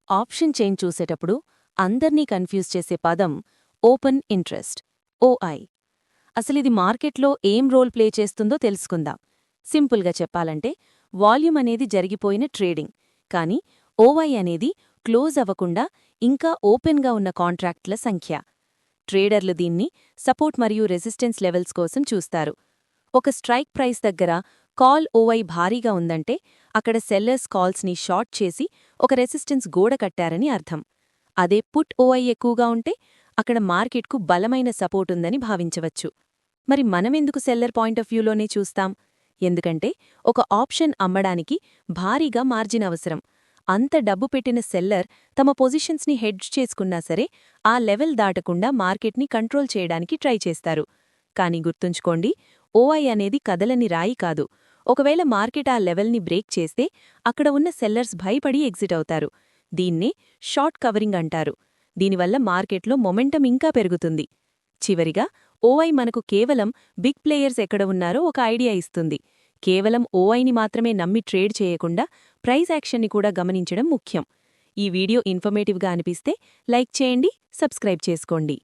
Option chain చూసేటప్పుడు అందర్నీ confuse చేసే పదం ఓపెన్ ఇంట్రెస్ట్ ఓఐ. అసలిది మార్కెట్లో ఏం రోల్ ప్లే చేస్తుందో తెలుసుకుందాం. సింపుల్గా చెప్పాలంటే వాల్యూమ్ అనేది జరిగిపోయిన ట్రేడింగ్, కానీ ఓఐ అనేది క్లోజ్ అవ్వకుండా ఇంకా ఓపెన్గా ఉన్న కాంట్రాక్ట్ల సంఖ్య. ట్రేడర్లు దీన్ని సపోర్ట్ మరియు రెసిస్టెన్స్ లెవెల్స్ కోసం చూస్తారు. ఒక స్ట్రైక్ ప్రైస్ దగ్గర కాల్ ఓఐ భారీగా ఉందంటే అక్కడ సెల్లర్స్ కాల్స్ని షార్ట్ చేసి ఒక రెసిస్టెన్స్ గోడ కట్టారని అర్థం. అదే పుట్ ఓఐ ఎక్కువగా ఉంటే అక్కడ మార్కెట్కు బలమైన సపోర్ట్ ఉందని భావించవచ్చు. మరి మనమెందుకు సెల్లర్ పాయింట్ ఆఫ్ వ్యూలోనే చూస్తాం? ఎందుకంటే ఒక ఆప్షన్ అమ్మడానికి భారీగా మార్జిన్ అవసరం. అంత డబ్బు పెట్టిన సెల్లర్ తమ పొజిషన్స్ని హెడ్జ్ చేసుకున్నా సరే ఆ లెవెల్ దాటకుండా మార్కెట్ని కంట్రోల్ చేయడానికి ట్రై చేస్తారు. కానీ గుర్తుంచుకోండి, ఓఐ అనేది కదలని రాయి కాదు. ఒకవేళ మార్కెట్ ఆ లెవెల్ని బ్రేక్ చేస్తే అక్కడ ఉన్న సెల్లర్స్ భయపడి ఎగ్జిట్ అవుతారు. దీన్నే షార్ట్ కవరింగ్ అంటారు. దీనివల్ల మార్కెట్లో మొమెంటం ఇంకా పెరుగుతుంది. చివరిగా ఓఐ మనకు కేవలం బిగ్ ప్లేయర్స్ ఎక్కడ ఉన్నారో ఒక ఐడియా ఇస్తుంది. కేవలం ఓఐని మాత్రమే నమ్మి ట్రేడ్ చేయకుండా ప్రైస్ యాక్షన్ని కూడా గమనించడం ముఖ్యం. ఈ వీడియో ఇన్ఫర్మేటివ్గా అనిపిస్తే లైక్ చేయండి, సబ్స్క్రైబ్ చేసుకోండి.